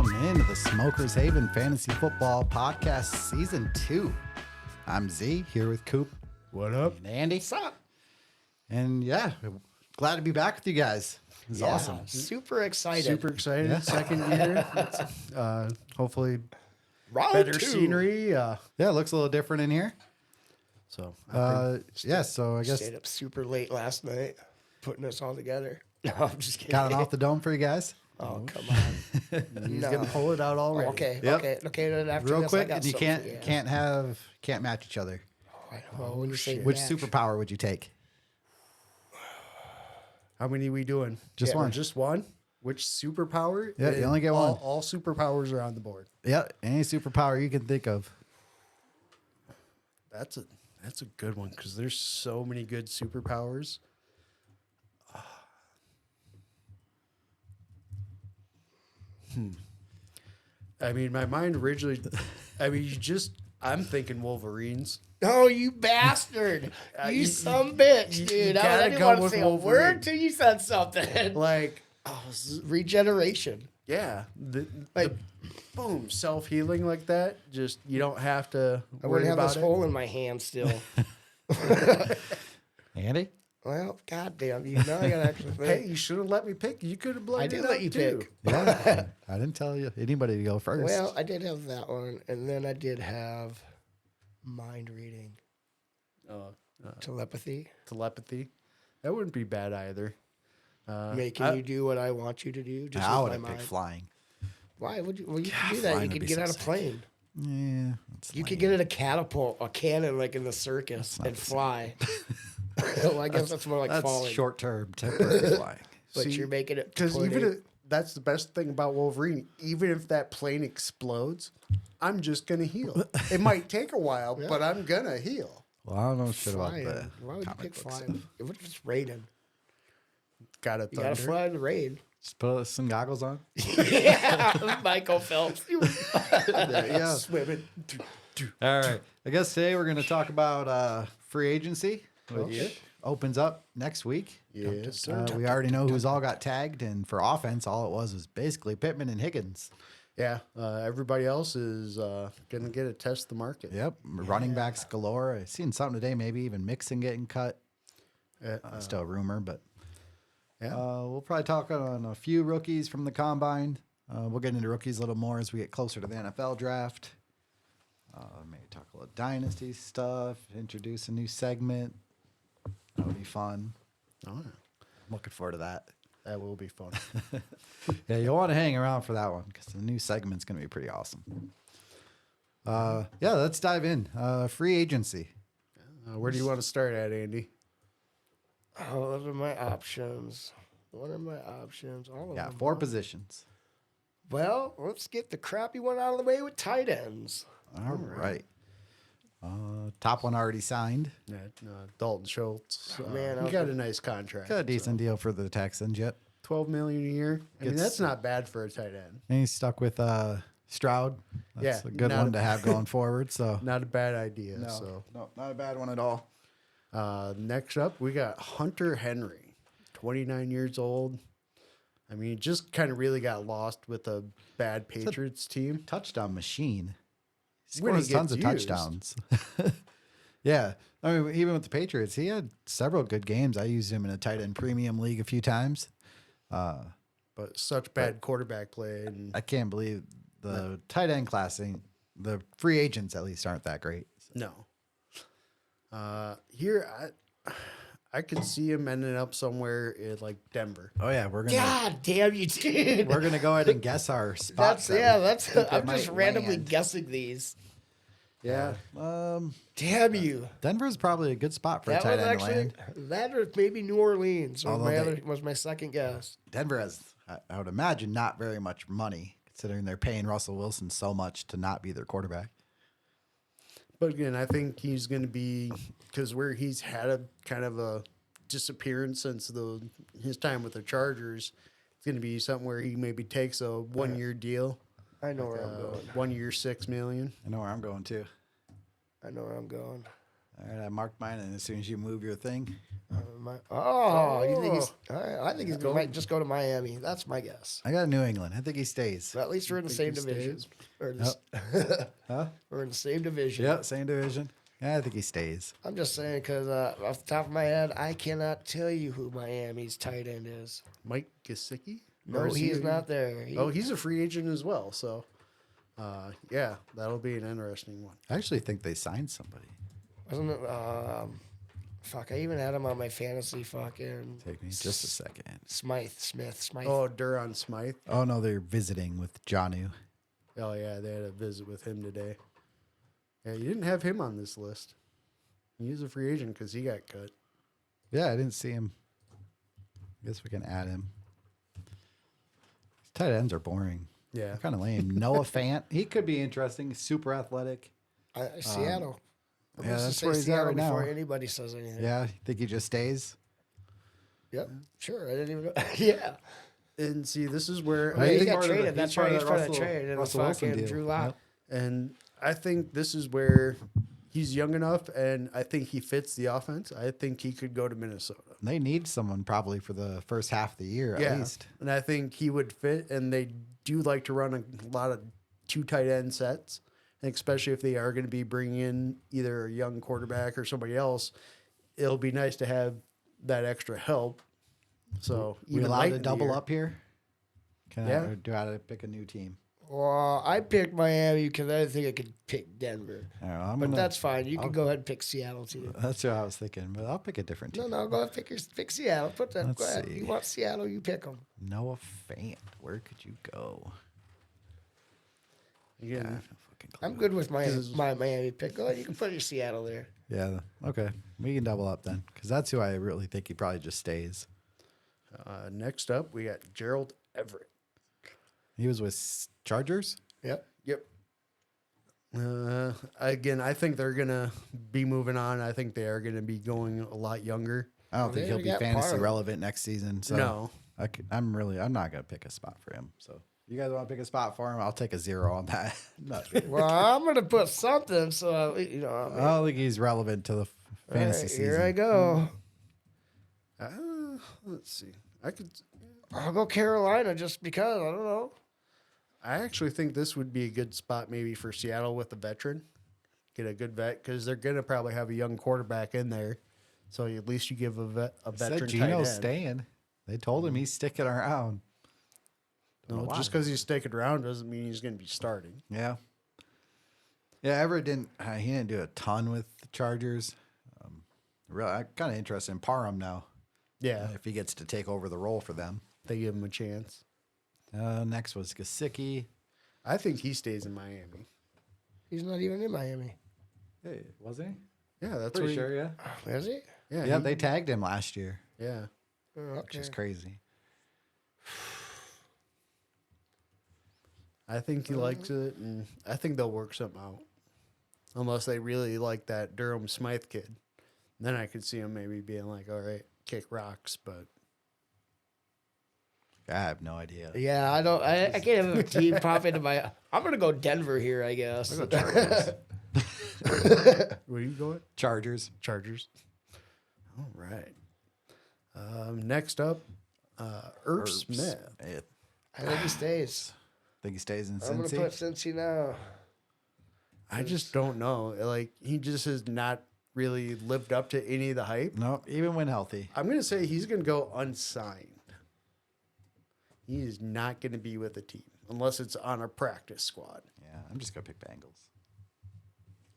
welcome into the Smokers Haven Fantasy Football Podcast Season 2. I'm Z, here with Coop. What up? And Andy. What's up? And yeah, glad to be back with you guys. It's awesome. Super excited. Super excited. Yeah. Second year. Hopefully Round better 2. scenery. Yeah, it looks a little different in here. So Yeah, so I guess Stayed up super late last night putting this all together. No, I'm just kidding. got it off the dome for you guys. Oh, come on. he's No. gonna pull it out already. Okay, Yep. okay. Then after Real this, quick, I got and you something for can't match each other. Well, when you say Which match, superpower would you take? How many we doing? Just one. Just one. Which superpower? Yeah, you only get one. All superpowers are on the board. Yeah, any superpower you can think of. That's a good one because there's so many good superpowers. I mean, my mind originally. I'm thinking Wolverines. Oh, you bastard! You some bitch, dude. I gotta didn't go want to with say a Wolverine. word till you said something. Like, Regeneration. yeah, Like, boom, self healing like that. Just you don't have to I worry wouldn't have about this it. hole in my hand still. Andy? Well, goddamn, you know I gotta actually think. Hey, you should have let me pick. You could have blown I it did up let you too. pick. Yeah, I didn't tell you anybody to go first. Well, I did have that one, and then I did have mind reading, telepathy, That wouldn't be bad either. making you do what I want you to do. Just I with would my have mind. picked flying. Why would you? Well, you can do that. flying You would could be get so on a sick. plane. Yeah, it's You lame. could get in a catapult, a cannon, like in the circus, and fly. Well, I guess that's more like That's falling. short term, temporary flying. But See, you're making it Because pudding. even if, that's the best thing about Wolverine. Even if that plane explodes, I'm just gonna heal. It might take a while, but I'm gonna heal. Well, I don't know shit about flying. the Why would you comic pick books. flying? What if it's raining? Got a You gotta thunder. fly in the rain. Just put some goggles on. Yeah, Michael Phelps. Yeah. Swimming. All right. I guess today we're going to talk about free agency, which opens up next week. Yes, sir. We already know who's all got tagged, and for offense, all it was basically Pittman and Higgins. Yeah, everybody else is gonna get to test the market. Yep, running backs galore. I seen something today, maybe even Mixon getting cut. Still a rumor, but Yeah. we'll probably talk on a few rookies from the combine. We'll get into rookies a little more as we get closer to the NFL draft. Maybe talk a little dynasty stuff, introduce a new segment. That would be fun. Oh, I'm looking forward to that. that will be fun. Yeah, you'll want to hang around for that one because the new segment's going to be pretty awesome. Yeah, let's dive in. Free agency. Where do you want to start at, Andy? Oh, those are my options. What are my options? All of Yeah, them. 4 positions. Well, let's get the crappy one out of the way with tight ends. All right. Top one already signed. Yeah, Dalton Schultz. Man, he got a nice contract. Got a decent deal for the Texans yet. $12 million a year. I mean, Gets- that's not bad for a tight end. And he's stuck with Stroud. That's Yeah, a good not one a- to have going forward. So Not a bad idea. So no, not a bad one at all. next up, we got Hunter Henry, 29 years old. I mean, just kind of really got lost with a bad Patriots team. Touchdown machine. He When he scores tons of gets used. touchdowns. Yeah. I mean, even with the Patriots, he had several good games. I used him in a tight end premium league a few times. But such bad quarterback play. And I can't believe the tight end classing, the free agents at least aren't that great. no. Here, I could see him ending up somewhere in like Denver. Oh yeah, we're gonna God damn you, dude. we're gonna go ahead and guess our spots. That's that we think I'm it just might randomly land. guessing these. Yeah. Damn you. Denver's probably a good spot for That a tight was end to actually land. that or maybe New Orleans was Although my they- other was my second guess. Denver has, I would imagine, not very much money considering they're paying Russell Wilson so much to not be their quarterback. But again, I think he's going to be because where he's had a kind of a disappearance since his time with the Chargers. It's going to be something where he maybe takes a 1 year deal, I know where I'm going. 1 year, $6 million. I know where I'm going too. I know where I'm going. All right, I marked mine, and as soon as you move your thing, You think he's? I think he's might just go to Miami. That's my guess. I got New England. I think he stays. But at least we're in the same he division. stays? Or this, Huh? we're in the same division. Yeah, same division. Yeah, I think he stays. I'm just saying because off the top of my head, I cannot tell you who Miami's tight end is. Mike Gesicki? No, Or is he's he- not there. He's a free agent as well. So, yeah, that'll be an interesting one. I actually think they signed somebody. Wasn't it? Fuck, I even had him on my fantasy fucking Take me just a second. Smith. Oh, Duron Smythe. Oh no, they're visiting with Janu. Oh, yeah, they had a visit with him today. Yeah, you didn't have him on this list. He's a free agent because he got cut. Yeah, I didn't see him. I guess we can add him. Tight ends are boring. Yeah. Kind of lame. Noah Fant. He could be interesting. Super athletic. Seattle. I'm yeah, supposed to that's say where he's at Seattle right now. before anybody says anything. Yeah, think he just stays? Yep. Sure. I didn't even know. Yeah. And see, this is where Yeah, I he think, got part of the- traded. he's That's part right. of He's that part of the Russell- trade. And it was Russell Wilson fucking deal. Drew Lock. Yep. and I think this is where he's young enough, and I think he fits the offense. I think he could go to Minnesota. They need someone probably for the first half of the year at least. And I think he would fit, and they do like to run a lot of two tight end sets, and especially if they are going to be bringing in either a young quarterback or somebody else. It'll be nice to have that extra help. So We even allowed late to in the double year- up here? Can Yeah. I, or do I have to pick a new team? Well, I picked Miami because I didn't think I could pick Denver. I don't know, I'm But gonna, that's fine. You can go ahead and pick Seattle too. that's what I was thinking, but I'll pick a different team. No, go ahead pick Seattle. Put that. Let's Go ahead. see. You want Seattle? You pick them. Noah Fant. Where could you go? Again, I have no fucking clue. I'm good with my Miami pick. Go ahead. You can put your Seattle there. Yeah. Okay. We can double up then, because that's who I really think he probably just stays. next up, we got Gerald Everett. He was with Chargers. Yep. Yep. Again, I think they're gonna be moving on. I think they are gonna be going a lot younger. I don't Well, think they he'll be got fantasy Parham. relevant next season. So No. I'm not gonna pick a spot for him. So you guys want to pick a spot for him? I'll take a 0 on that. Well, I'm gonna put something. So you know. I I mean, don't think he's relevant to the all fantasy right, season. here I go. Let's see. I'll go Carolina just because I don't know. I actually think this would be a good spot maybe for Seattle with a veteran. Get a good vet because they're gonna probably have a young quarterback in there. So at least you give a Said veteran tight Gino's end. staying. They told him he's sticking around. Don't know No, why. just because he's sticking around doesn't mean he's going to be starting. Yeah. Yeah, Everett didn't. He didn't do a ton with the Chargers. Really, I'm kind of interested in Parham now. Yeah, If he gets to take over the role for them. they give him a chance. Next was Gesicki. I think he stays in Miami. He's not even in Miami. Hey, was he? Yeah, that's Pretty what sure, yeah. Is he? Yeah, Yeah, they tagged him last year, yeah. Oh, which okay. is crazy. I think he likes it, and I think they'll work something out. Unless they really like that Durham Smythe kid, then I could see him maybe being like, "All right, kick rocks," but I have no idea. Yeah, I don't. I can't have a team pop into my. I'm gonna go Denver here, I guess. I'll go Chargers. where you going? Chargers. Chargers. All right. Next up, Irv Smith. I I think he stays. think he stays in I'm gonna put Cincy. Cincy now. I just don't know. Like he just has not really lived up to any of the hype. No, even when healthy. I'm gonna say he's gonna go unsigned. He is not gonna be with a team unless it's on a practice squad. Yeah, I'm just gonna pick Bengals.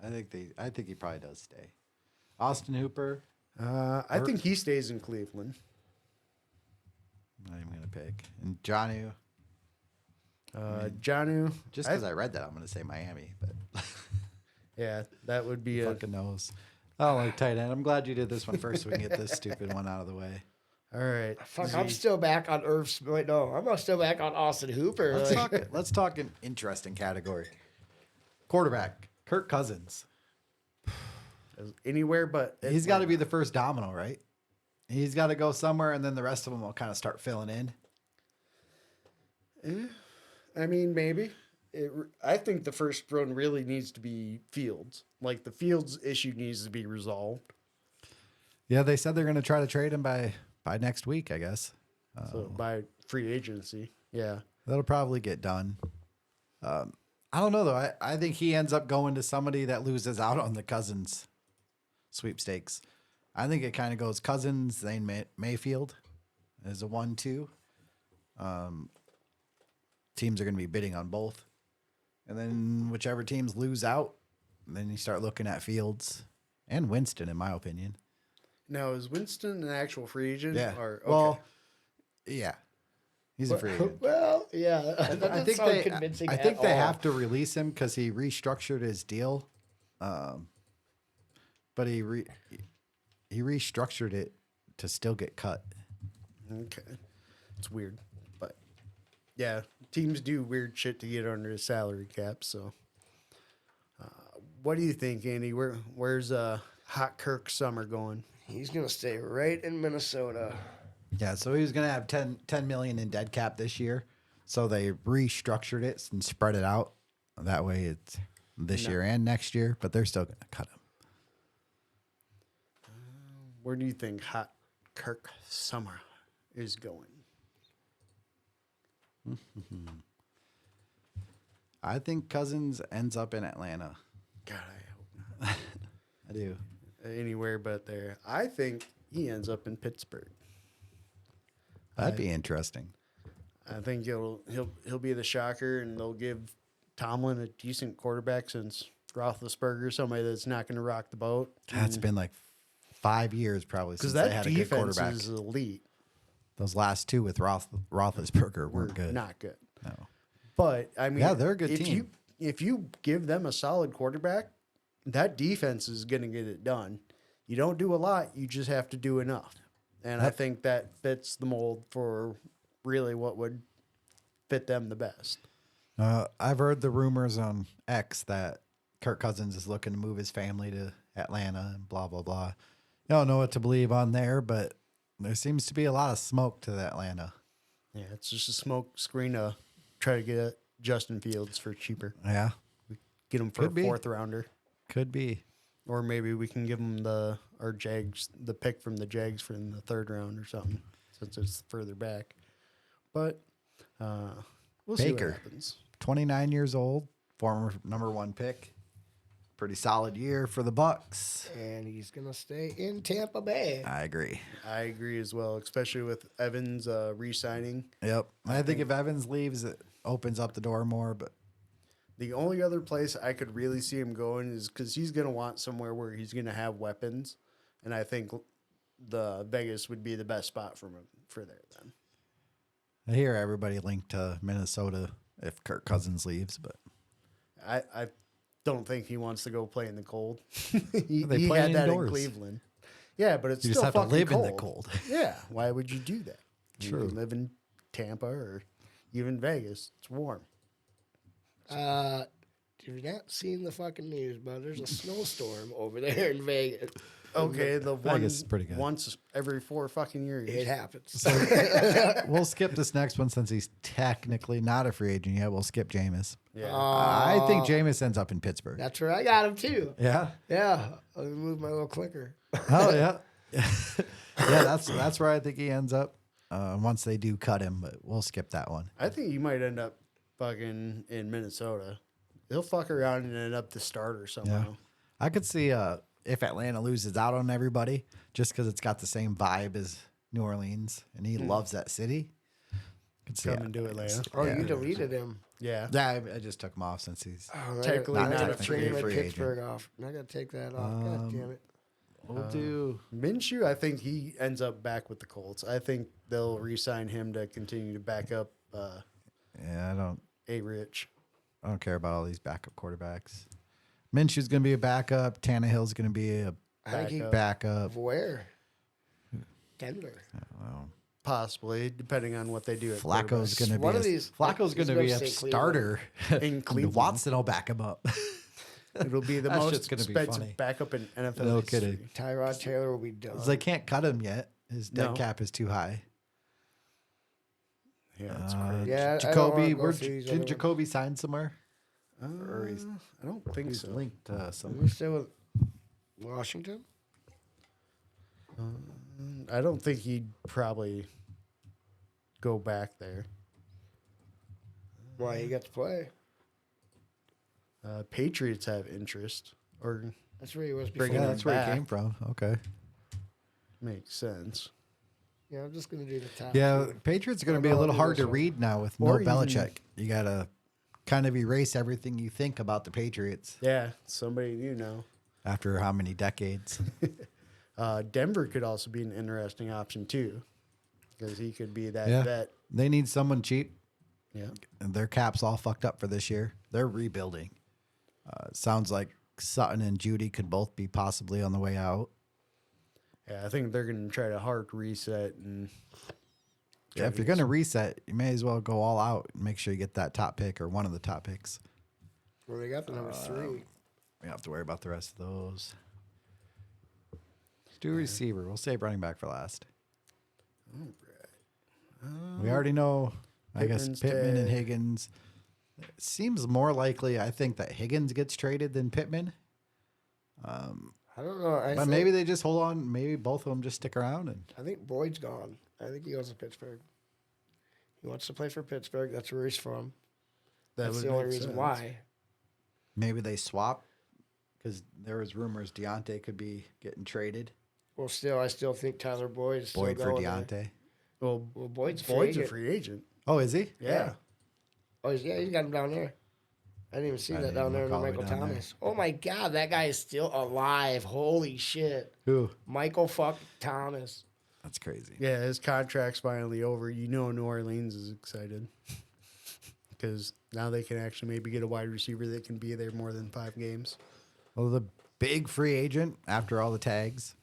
I think he probably does stay. Austin Hooper. I think he stays in Cleveland. I'm not even gonna pick. And Jonnu. Jonnu. Just because I read that, I'm gonna say Miami, but Yeah, that would be a. fucking knows. I don't like tight end. I'm glad you did this one first so we can get this stupid one out of the way. All right. Fuck, I'm still back on Irv. Wait, no, I'm still back on Austin Hooper. Let's talk an interesting category. Quarterback, Kirk Cousins. Anywhere but He's got to be the first domino, right? He's got to go somewhere, and then the rest of them will kind of start filling in. I mean, maybe. I think the first one really needs to be Fields. Like the Fields issue needs to be resolved. Yeah, they said they're going to try to trade him by next week, I guess. So by free agency, yeah. That'll probably get done. I don't know, though. I think he ends up going to somebody that loses out on the Cousins sweepstakes. I think it kind of goes Cousins, Zane Mayfield as a 1-2. Teams are going to be bidding on both. And then whichever teams lose out, then you start looking at Fields and Winston, in my opinion. Now, is Winston an actual free agent? Yeah. Or, okay. Well, yeah. He's a free agent. Well, yeah. That I think sound convincing I think at they all. have to release him because he restructured his deal. But he restructured it to still get cut. Okay. It's weird. But yeah, teams do weird shit to get under the salary cap. So what do you think, Andy? Where's Hot Kirk Summer going? He's gonna stay right in Minnesota. Yeah, so he was going to have 10 million in dead cap this year. So they restructured it and spread it out. That way it's this year and next year, but they're still going to cut him. Where do you think Hot Kirk Summer is going? I think Cousins ends up in Atlanta. God, I hope not. I do. Anywhere but there. I think he ends up in Pittsburgh. That'd be interesting. I think he'll be the shocker, and they'll give Tomlin a decent quarterback since Roethlisberger, somebody that's not going to rock the boat. It's been like 5 years probably since Because they that had a good defense quarterback. is elite. Those last two with Roethlisberger weren't good. Not good. No. But I mean, Yeah, they're a good if team. If you give them a solid quarterback, that defense is going to get it done. You don't do a lot; you just have to do enough. And I think that fits the mold for really what would fit them the best. I've heard the rumors on X that Kirk Cousins is looking to move his family to Atlanta and blah, blah, blah. I don't know what to believe on there, but there seems to be a lot of smoke to Atlanta. Yeah, it's just a smoke screen to try to get Justin Fields for cheaper. Yeah, Get him for Could a be. fourth rounder. could be. Or maybe we can give him the pick from the Jags for in the third round or something, since it's further back. But we'll see Baker. what happens. 29 years old, former #1 pick. Pretty solid year for the Bucks. And he's gonna stay in Tampa Bay. I agree. I agree as well, especially with Evans re-signing. Yep. I think if Evans leaves, it opens up the door more, but The only other place I could really see him going is because he's going to want somewhere where he's going to have weapons, and I think the Vegas would be the best spot for him for there. Then I hear everybody linked to Minnesota if Kirk Cousins leaves, but I don't think he wants to go play in the cold. They he play had that indoors. in Cleveland. Yeah, but it's you still just have to fucking live cold. in the cold. Yeah, why would you do that? True. You can live in Tampa or even Vegas. It's warm. You've not seen the fucking news, but there's a snowstorm over there in Vegas. Okay, the one Vegas is pretty good. once every 4 fucking years. It happens. We'll skip this next one since he's technically not a free agent yet. We'll skip Jameis. Yeah. I think Jameis ends up in Pittsburgh. That's where I got him too. Yeah. Yeah, I'll move my little clicker. Oh yeah. Yeah, that's where I think he ends up. Once they do cut him, but we'll skip that one. I think he might end up fucking in Minnesota. He'll fuck around and end up the starter somehow. I could see if Atlanta loses out on everybody just because it's got the same vibe as New Orleans and he loves that city. Could see Come and do Atlanta. Oh, Yeah. you deleted him. Yeah. Yeah, I just took him off since he's. Oh, Technically I not gotta a free take my agent. Pittsburgh off. I gotta take that off. God damn it. We'll do. Minshew, I think he ends up back with the Colts. I think they'll re-sign him to continue to back up Yeah, A. Rich. I don't care about all these backup quarterbacks. Minshew's going to be a backup. Tannehill's going to be a I think he backup. where? Denver. Possibly, depending on what they do at Flacco's quarterback. going to One be of a, these- Flacco's he's going to gonna be a stay Cleveland. starter. In Cleveland. Watson will back him up. It'll be the That's most just gonna be expensive funny. backup in NFL No history. kidding. Tyrod Taylor will be done. 'Cause they can't cut him yet. His dead No. cap is too high. Yeah, it's crazy. Yeah, I don't Jacoby, wanna go where through these other did ones. Jacoby sign somewhere? Or I don't think he's so. linked to Are somewhere. we still with Washington? I don't think he'd probably go back there. Why he got to play? Patriots have interest, or That's where he was before. Bring Yeah, him that's where he back. came from. Okay. makes sense. Yeah, I'm just gonna do the top. Yeah, two. Patriots are going Oh, to be no, a little I'll do hard this to one. read now with Or no even- Belichick. You got to kind of erase everything you think about the Patriots Yeah, somebody you know. after how many decades. Denver could also be an interesting option too, because he could be that Yeah. vet. They need someone cheap. Yeah. And their cap's all fucked up for this year. They're rebuilding. Sounds like Sutton and Judy could both be possibly on the way out. Yeah, I think they're going to try to hard reset and Yeah, if you're going to reset, you may as well go all out and make sure you get that top pick or one of the top picks. Well, they got the number 3. We don't have to worry about the rest of those. Let's do receiver. We'll save running back for last. We already know, I guess, Pittman's Pittman and dead. Higgins. It seems more likely, I think, that Higgins gets traded than Pittman. I don't know. But maybe they just hold on. Maybe both of them just stick around. And I think Boyd's gone. I think he goes to Pittsburgh. He wants to play for Pittsburgh. That's where he's from. that That's would the only make reason sense. why. maybe they swap because there was rumors Deontay could be getting traded. Well, still, I still think Tyler Boyd is still Boyd for going there. Deontay. Well, Well, Boyd's Boyd's a agent. free agent. Oh, is he? Yeah. Oh, he's got him down there. I didn't even see I that didn't down even there look in all the way Michael down there. Thomas. Oh my God, that guy is still alive. Holy shit, Who? Michael fuck Thomas. That's crazy. Yeah, his contract's finally over. You know, New Orleans is excited because now they can actually maybe get a wide receiver that can be there more than 5 games. Well, the big free agent after all the tags,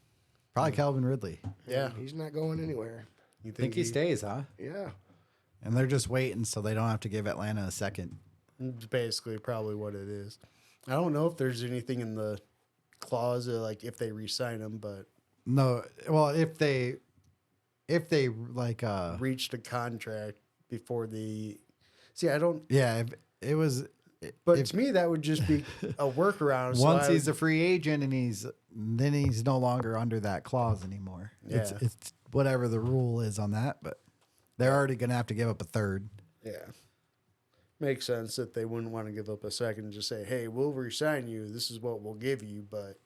probably Calvin Ridley. Yeah. He's not going anywhere. You Think he stays, huh? Yeah. And they're just waiting so they don't have to give Atlanta a second. It's basically probably what it is. I don't know if there's anything in the clause like if they re-sign him, but No, well, if they like reached a contract before the. See, I don't. yeah, if it was But if to me, that would just be a workaround. once so I he's a would- free agent and he's no longer under that clause anymore. Yeah. It's whatever the rule is on that, but they're already going to have to give up a third. yeah, makes sense that they wouldn't want to give up a second and just say, "Hey, we'll re-sign you. This is what we'll give you, but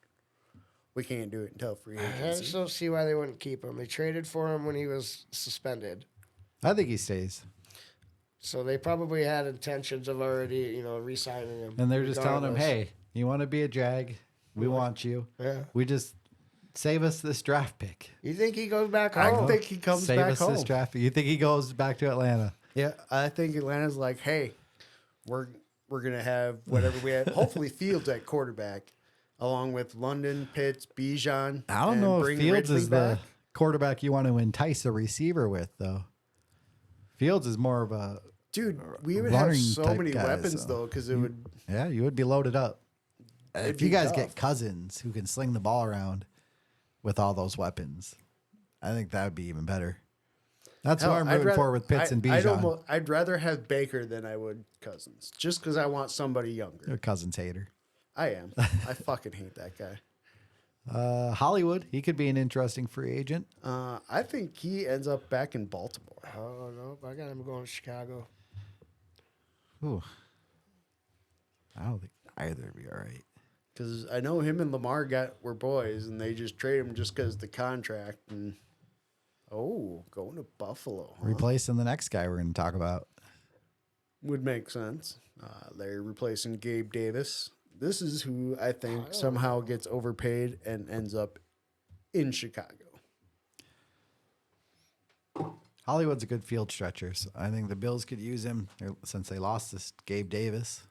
we can't do it until free I just agency." don't see why they wouldn't keep him. They traded for him when he was suspended. I think he stays. So they probably had intentions of already, re-signing him. And they're just telling him, regardless. "Hey, you want to be a Jag? We want you. Yeah. We just save us this draft pick. You think he goes back I home? don't think he comes Save back us home. this draft pick. You think he goes back to Atlanta? Yeah, I think Atlanta's like, "Hey, we're gonna have whatever we have. Hopefully, Fields at quarterback, along with London, Pitts, Bijan. I don't and know if bring Fields Ridley is back. the quarterback you want to entice a receiver with, though. Fields is more of a Dude, we would have running so type many guy, weapons so though, because it would. yeah. You would be loaded up. It'd If you be guys tough. get Cousins who can sling the ball around with all those weapons, I think that would be even better. That's Hell, what I'm I'd rooting rather- for with Pitts and Bijan. I'd rather have Baker than I would Cousins, just because I want somebody younger. You're a Cousins hater. I am. I fucking hate that guy. Hollywood, he could be an interesting free agent. I think he ends up back in Baltimore. Oh, no. I got him going to Chicago. Ooh. I don't think either would be all right. Because I know him and Lamar were boys, and they just trade him just because the contract. And going to Buffalo huh? Replacing the next guy we're going to talk about. would make sense. They're replacing Gabe Davis. This is who I think somehow gets overpaid and ends up in Chicago. Hollywood's a good field stretcher, so I think the Bills could use him since they lost this Gabe Davis.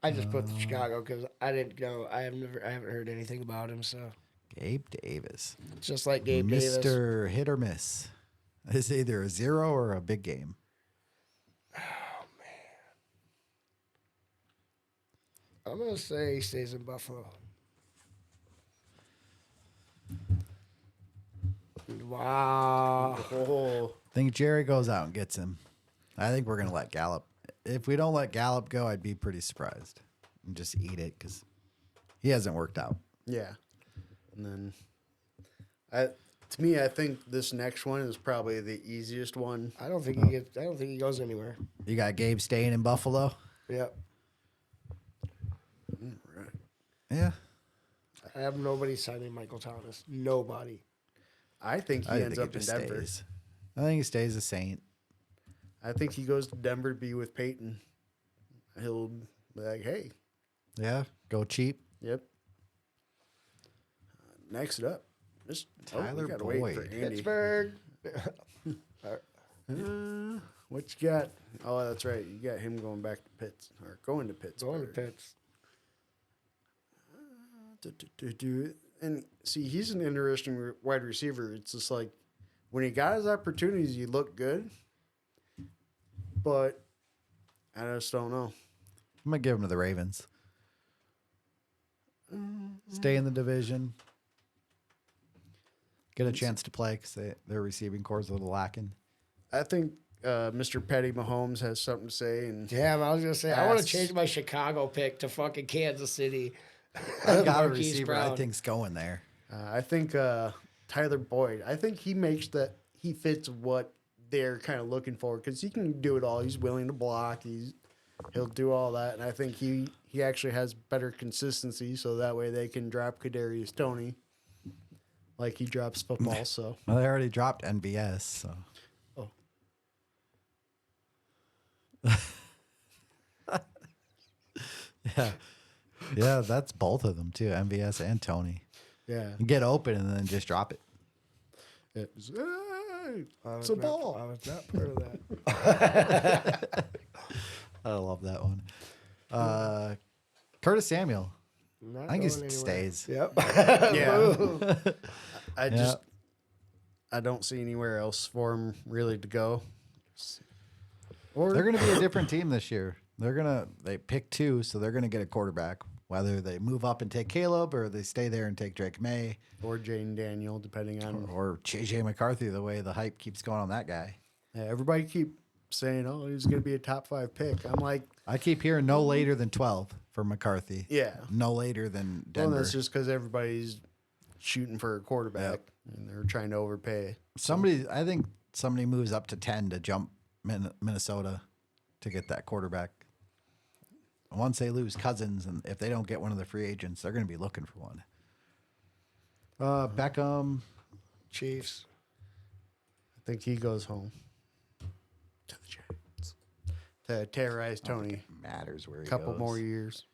I just put Chicago because I didn't go. I haven't heard anything about him. So Gabe Davis. just like Gabe Davis. Mr. Hit or Miss. It's either a 0 or a big game. I'm gonna say he stays in Buffalo. Wow. Oh, think Jerry goes out and gets him. I think we're gonna let Gallup. If we don't let Gallup go, I'd be pretty surprised and just eat it because he hasn't worked out. Yeah. And then to me, I think this next one is probably the easiest one. I don't think he gets. I don't think he goes anywhere. You got Gabe staying in Buffalo. Yep. Right. Yeah, I have nobody signing Michael Thomas. Nobody. I think he I ends think up he in just Denver. stays. I think he stays a Saint. I think he goes to Denver to be with Peyton. He'll be like, hey, Yeah, go cheap. yep. Next up, just Tyler we gotta wait for Boyd. Andy. Pittsburgh. What you got? Oh, that's right. You got him going back to Pitts or going to Pittsburgh. Going to Pitts. And see, he's an interesting wide receiver. It's just like when he got his opportunities, he looked good, but I just don't know. I'm gonna give him to the Ravens. Stay in the division. Get a chance to play because their receiving core is a little lacking. I think Mr. Petty Mahomes has something to say, and Yeah, I was gonna say I want to Pass. change my Chicago pick to fucking Kansas City. I got a Marquise receiver I Brown. think's going there. I think Tyler Boyd. I think he makes that he fits what they're kind of looking for because he can do it all. He's willing to block. He'll do all that, and I think he actually has better consistency, so that way they can drop Kadarius Toney like he drops football. So Well, they already dropped NBS, so oh. yeah, that's both of them too, MVS and Tony. Yeah, Get open and then just drop it. it's It's a ball. I was not part of that. I love that one. Curtis Samuel. Not I think he going anywhere. stays. Yep. Yeah. I Yeah. just I don't see anywhere else for him really to go. Or They're going to be a different team this year. They pick two, so they're going to get a quarterback. Whether they move up and take Caleb or they stay there and take Drake May or Jane Daniel, depending on. or JJ McCarthy, the way the hype keeps going on that guy. Yeah, everybody keep saying, "Oh, he's going to be a top 5 pick." I'm like, I keep hearing no later than 12 for McCarthy. yeah. No later than Well, Denver. that's just because everybody's shooting for a quarterback and they're trying to overpay. I think somebody moves up to 10 to jump Minnesota to get that quarterback. Once they lose Cousins, and if they don't get one of the free agents, they're going to be looking for one. Beckham. Chiefs. I think he goes home to the Giants to terrorize Tony. Matters where A he couple goes. more years.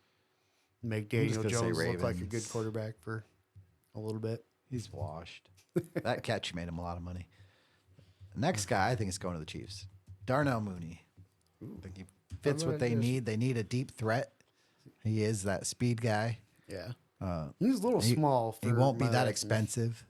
Make I'm just Daniel gonna say Jones look like a good Ravens. quarterback for a little bit. He's washed. That catch made him a lot of money. The next guy, I think, is going to the Chiefs. Darnell Mooney. I think he fits what they need. They need a deep threat. He is that speed guy. Yeah. He's a little small. He for won't be my that liking. expensive.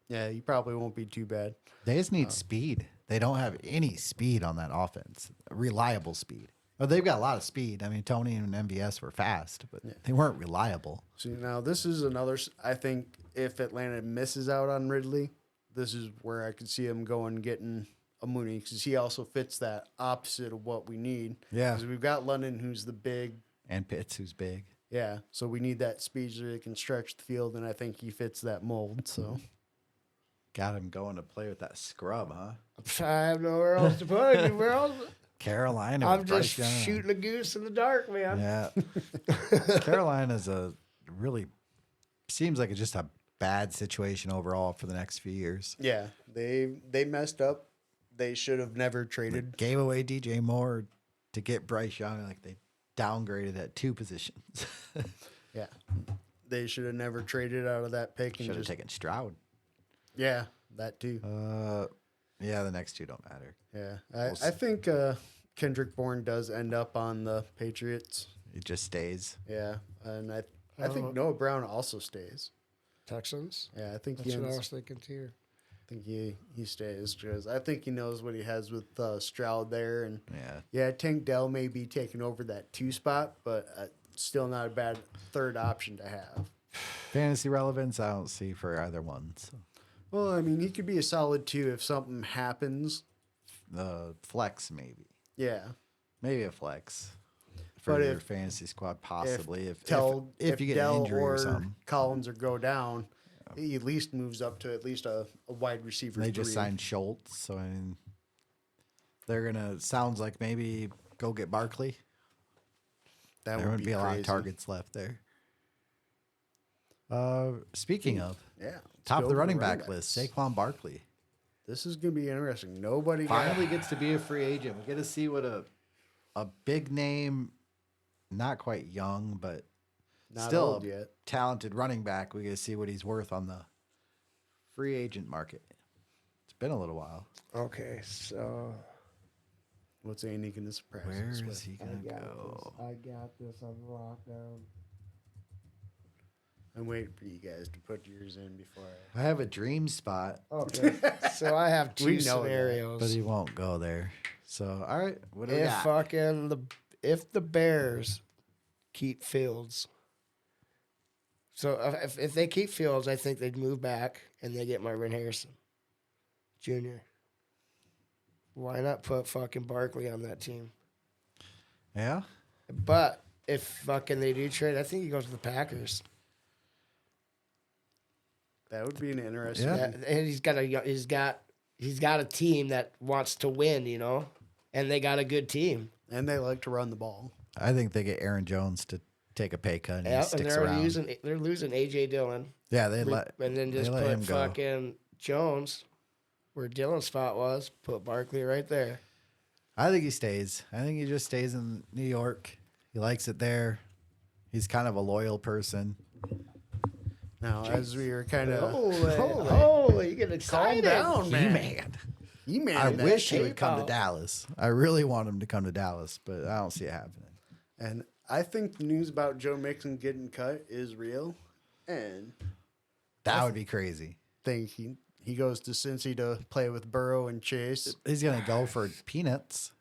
Yeah, he probably won't be too bad. They just need speed. They don't have any speed on that offense. Reliable speed. Oh, they've got a lot of speed. I mean, Tony and MVS were fast, but they weren't reliable. See, now this is another. I think if Atlanta misses out on Ridley, this is where I could see him going getting a Mooney because he also fits that opposite of what we need. Yeah. Because we've got London, who's the big. And Pitts, who's big. Yeah, so we need that speed so he can stretch the field, and I think he fits that mold. So Got him going to play with that scrub, huh? I have nowhere else to put him. Where else? Carolina. I'm with just Bryce Young. shooting a goose in the dark, man. Yeah. Carolina's seems like it's just a bad situation overall for the next few years. yeah, they messed up. They should have never traded. Gave away DJ Moore to get Bryce Young. Like they downgraded at 2 positions. Yeah, they should have never traded out of that pick and Should have just taken Stroud. yeah, that too. Yeah, the next two don't matter. Yeah, We'll I think Kendrick Bourne does end up on the Patriots. It just stays. Yeah, and I think Noah Brown also stays. Texans. Yeah, I think That's what I was thinking too. he stays because I think he knows what he has with Stroud there, and Yeah. Tank Dell may be taking over that 2 spot, but still not a bad third option to have. Fantasy relevance, I don't see for either one. So. Well, I mean, he could be a solid 2 if something happens. Flex, maybe. Yeah. Maybe a flex for But your if- fantasy squad, possibly. If you get Dell an injury or or something. Collins or go down, he at least moves up to at least a wide receiver. They just 3. signed Schultz, so I mean, they're gonna sounds like maybe go get Barkley. That There would wouldn't be a lot of crazy. targets left there. Speaking of Yeah. let's top go of the over running back backs. list, Saquon Barkley This is going to be interesting. Nobody finally gets to be a free agent. We get to see what a big name, not quite young, but not still old yet. talented running back. We get to see what he's worth on the free agent market. It's been a little while. Okay, so What's Andy going to surprise Where us is with? he gonna go? I got this on lockdown. I'm waiting for you guys to put yours in before I have a dream spot, Okay, so I have We two know that, scenarios. but he won't go there. So, all right, what do we if got? if the Bears keep Fields, so if they keep Fields, I think they'd move back and they get Marvin Harrison Jr. Why not put fucking Barkley on that team? Yeah, But if fucking they do trade, I think he goes to the Packers. That would be an interesting. Yeah. And he's got a team that wants to win, you know, and they got a good team. And they like to run the ball. I think they get Aaron Jones to take a pay cut and he Yeah, and sticks around. they're losing AJ Dillon. Yeah, they let And then just they let him put go. fucking Jones where Dillon's spot was. Put Barkley right there. I think he stays. I think he just stays in New York. He likes it there. He's kind of a loyal person. Now, as we were kind of Holy, you get calm excited. down, man. Man, You man, I that wish he would tape come to out. Dallas. I really want him to come to Dallas, but I don't see it happening. And I think the news about Joe Mixon getting cut is real. And That would be crazy. think he goes to Cincy to play with Burrow and Chase. He's gonna go for peanuts.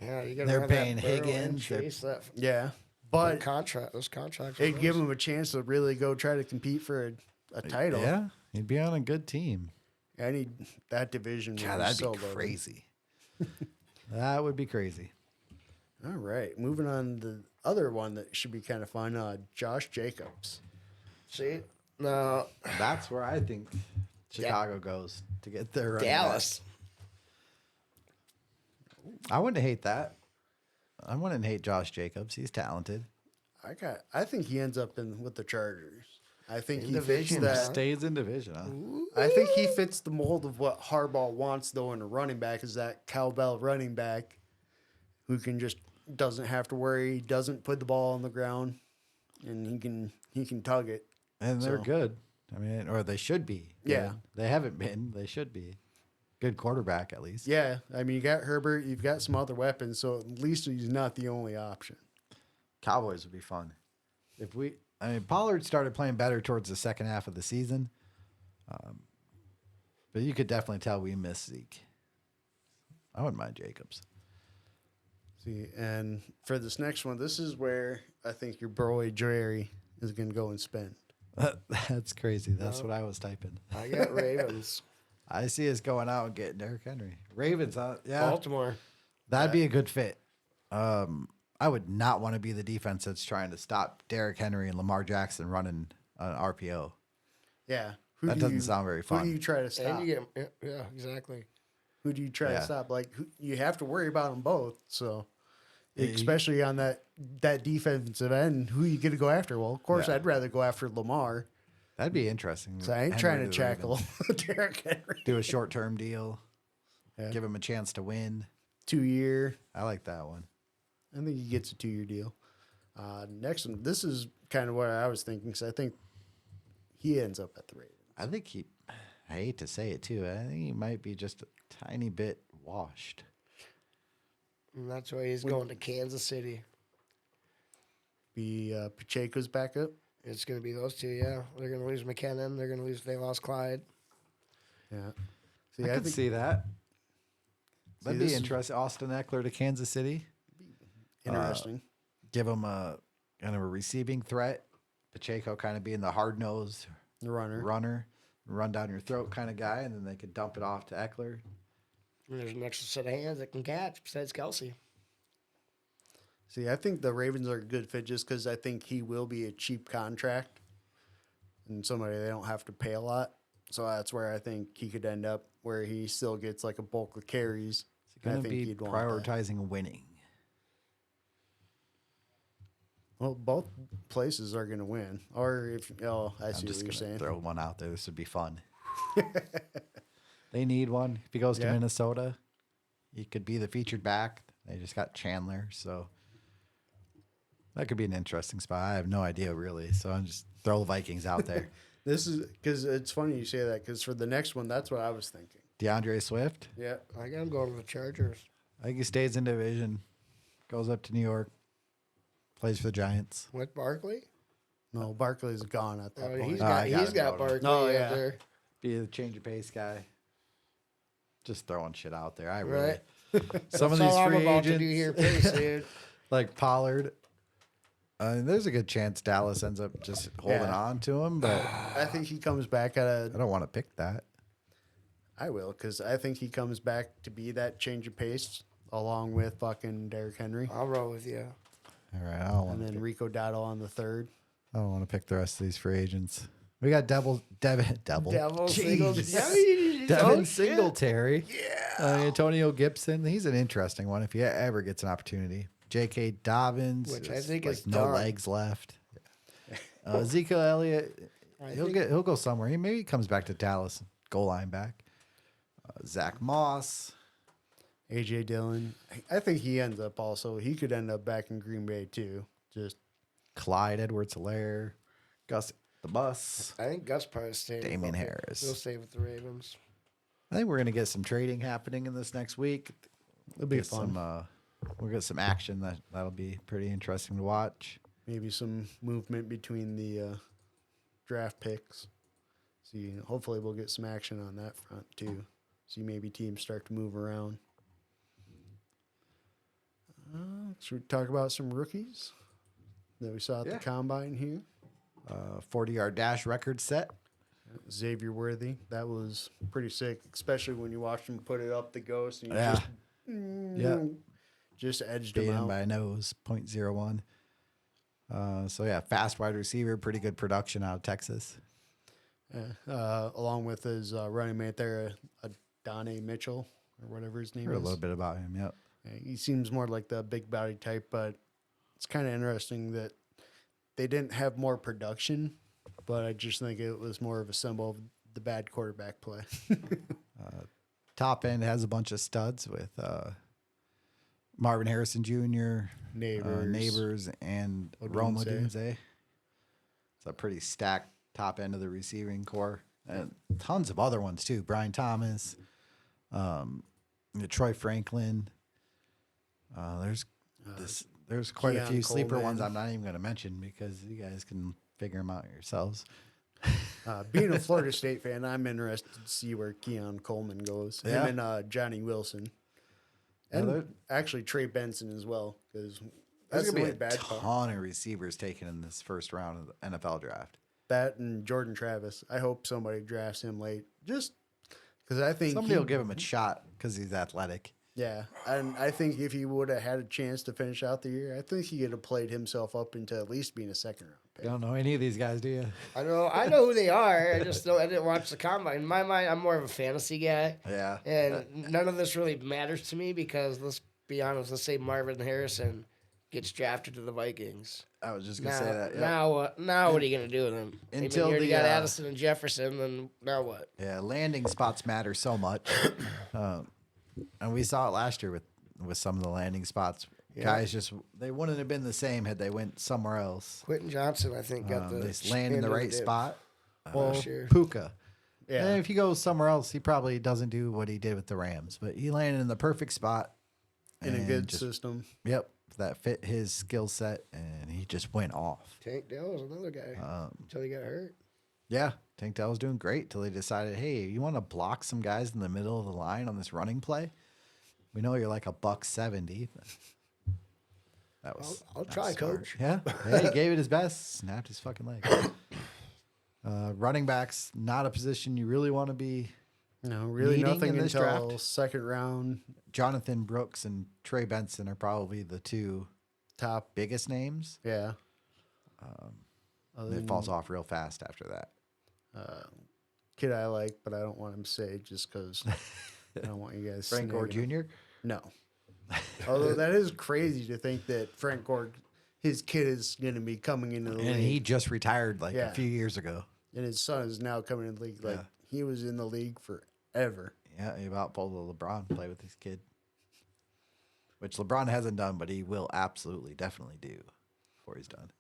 Yeah, you got They're to paying Burrow and Higgins, they're- Chase that Yeah. but But those contracts. it'd give him a chance to really go try to compete for a title. Yeah, he'd be on a good team. I need that division. would God, be that'd so be loaded. crazy. That would be crazy. All right. Moving on to the other one that should be kind of fun. Josh Jacobs. See, no, That's where I think Chicago goes to get their running Dallas. back. I wouldn't hate that. I wouldn't hate Josh Jacobs. He's talented. I think he ends up with the Chargers. I think he fits division, that. Stays in division, huh? I think he fits the mold of what Harbaugh wants, though, in a running back, is that cowbell running back who can just doesn't have to worry, doesn't put the ball on the ground, and he can tug it. And they're So- good. I mean, or they should be. good. Yeah. They haven't been. They should be. Good quarterback, at least. Yeah, I mean, you got Herbert, you've got some other weapons, so at least he's not the only option. Cowboys would be fun. Pollard started playing better towards the second half of the season. But you could definitely tell we miss Zeke. I wouldn't mind Jacobs. See, and for this next one, this is where I think your boy Jerry is going to go and spend. That's crazy. That's what I was typing. I got Ravens, I see us going out and getting Derrick Henry. Ravens, yeah, Baltimore. that'd be a good fit. I would not want to be the defense that's trying to stop Derrick Henry and Lamar Jackson running an RPO. Yeah. That doesn't sound very Who fun. do you try to stop? And you get yeah, exactly. Who do you try Yeah. to stop? Like, you have to worry about them both. So, Yeah, you- especially on that defensive end, who you going to go after? Well, of course, Yeah. I'd rather go after Lamar. That'd be interesting. So I ain't Henry trying to to the tackle Ravens. Derrick Henry. Do a short-term deal. Yeah. Give him a chance to win. 2-year. I like that one. I think he gets a 2-year deal. Next one, this is kind of what I was thinking, because I think he ends up at the Ravens. I think I hate to say it too. I think he might be just a tiny bit washed. And that's why he's going to Kansas City. Be Pacheco's backup. It's going to be those two, yeah. They're going to lose McKinnon. They lost Clyde. Yeah. See, I could think see that. That'd this be is- interesting. Austin Eckler to Kansas City. interesting. Give him a kind of a receiving threat. Pacheco kind of being the hard-nosed The runner. runner. run down your throat kind of guy, and then they could dump it off to Eckler. And there's an extra set of hands that can catch besides Kelsey. See, I think the Ravens are a good fit just because I think he will be a cheap contract and somebody they don't have to pay a lot. So that's where I think he could end up, where he still gets like a bulk of carries. He's going I to think be he'd want that. prioritizing winning. Well, both places are going to win. Or if, oh, I I'm see just what you're going to saying. throw one out there. This would be fun. They need one. If he goes to Yeah. Minnesota, he could be the featured back. They just got Chandler, so that could be an interesting spot. I have no idea really, so I'm just throw the Vikings out there. This is because it's funny you say that because for the next one, that's what I was thinking. DeAndre Swift, Yeah. I got him going to the Chargers. I think he stays in division, goes up to New York, plays for the Giants. With Barkley? No, Barkley's gone at that Oh, point. he's I got he's him got going. Barkley Oh, up yeah. there. Be a change of pace guy. Just throwing shit out there. I really Right. some of That's these all I'm free about to agents do here, pace, dude. like Pollard. There's a good chance Dallas ends up just holding Yeah. on to him, but I think he comes back at a I don't want to pick that. I will, because I think he comes back to be that change of pace along with fucking Derrick Henry. I'll roll with you. All right, I don't want And to then Rico Dowdle on the third. I don't want to pick the rest of these free agents. We got Devin Devil Jesus. Singletary. Devin Oh, shit. Singletary. Yeah. Antonio Gibson. He's an interesting one if he ever gets an opportunity. J.K. Dobbins. Which I is think is no done. legs left. Ezekiel Elliott. He'll go somewhere. Maybe he comes back to Dallas, goal line back. Zach Moss. AJ Dillon. I think he ends up also. He could end up back in Green Bay too. Just Clyde Edwards-Helaire. Gus the Bus. I think Gus probably staying. Damian Harris. He'll stay with the Ravens. I think we're going to get some trading happening in this next week. it'll be Get fun. we'll get some action that'll be pretty interesting to watch. Maybe some movement between the draft picks. See, hopefully we'll get some action on that front too. See, maybe teams start to move around. Should we talk about some rookies that we saw at Yeah. the combine here? 40-yard dash record set. Xavier Worthy, that was pretty sick, especially when you watched him put it up the ghost and you Yeah. Yeah. just edged Beat him him out. by a nose, 0.01. So yeah, fast wide receiver, pretty good production out of Texas. Yeah. Along with his running mate there, Donnie Mitchell or whatever his name Heard a is. little bit about him. Yep. Yeah, he seems more like the big body type, but it's kind of interesting that they didn't have more production, but I just think it was more of a symbol of the bad quarterback play. Top end has a bunch of studs with Marvin Harrison Jr., Neighbors, and Rome Odunze. Odunze. It's a pretty stacked top end of the receiving core, and tons of other ones too. Brian Thomas, Troy Franklin. There's quite a Keon few sleeper Coleman. ones I'm not even going to mention because you guys can figure them out yourselves. Being a Florida State fan, I'm interested to see where Keon Coleman goes. Yeah. Him and Johnny Wilson. Yeah, And they're- actually Trey Benson as well, because There's that's the going only to be a bad part. ton of receivers taken in this first round of the NFL draft. That and Jordan Travis. I hope somebody drafts him late, just because I think Somebody will give him a shot because he's athletic. Yeah, and I think if he would have had a chance to finish out the year, I think he could have played himself up into at least being a second round pick. You don't know any of these guys, do you? I know who they are. I didn't watch the combine. In my mind, I'm more of a fantasy guy, Yeah. and none of this really matters to me because let's be honest. Let's say Marvin Harrison gets drafted to the Vikings. I was just gonna Now, say that. Yeah. now what? Now what are you gonna do with him? Until you already the, got Addison and Jefferson, then now what? Yeah, landing spots matter so much, and we saw it last year with some of the landing spots. Yeah. Guys just they wouldn't have been the same had they went somewhere else. Quentin Johnson, I think, got the They just land in the end of right dip spot. last year. Puka. Yeah, And if he goes somewhere else, he probably doesn't do what he did with the Rams. But he landed in the perfect spot. in a and good just- system. Yep, that fit his skill set, and he just went off. Tank Dell was another guy until he got hurt. Yeah, Tank Dell was doing great till they decided, hey, you want to block some guys in the middle of the line on this running play? We know you're like $170. But that was. I'll not try, smart. coach. Yeah, hey, he gave it his best, snapped his fucking leg. Running backs, not a position you really want to be. No, really Needing nothing in this until draft? second round. Jonathan Brooks and Trey Benson are probably the two Top, biggest names. yeah. And it falls off real fast after that. Kid I like, but I don't want him to say just because I don't want you guys. Frank Gore snagging him. Jr. No. Although that is crazy to think that Frank Gore, his kid is going to be coming into the And league, he just retired like Yeah. a few years ago. and his son is now coming in the league. Like Yeah. he was in the league forever. Yeah, he about pulled a LeBron play with his kid, which LeBron hasn't done, but he will absolutely, definitely do before he's done.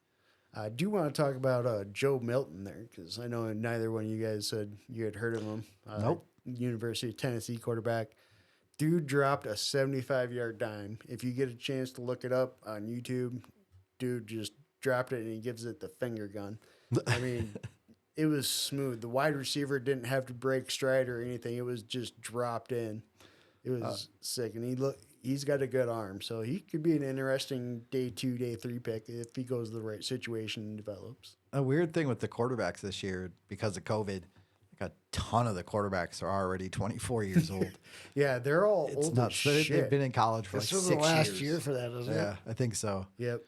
I do want to talk about Joe Milton there because I know neither one of you guys said you had heard of him. Nope. University of Tennessee quarterback. Dude dropped a 75-yard dime. If you get a chance to look it up on YouTube, dude just dropped it and he gives it the finger gun. I mean, it was smooth. The wide receiver didn't have to break stride or anything. It was just dropped in. It was sick. And he's got a good arm. So he could be an interesting day 2, day 3 pick if he goes to the right situation and develops. A weird thing with the quarterbacks this year, because of COVID, like a ton of the quarterbacks are already 24 years old. Yeah, they're all It's old as nuts. They've shit. been in college for This like was 6 the last years. year for that, isn't Yeah, it? I think so. Yep.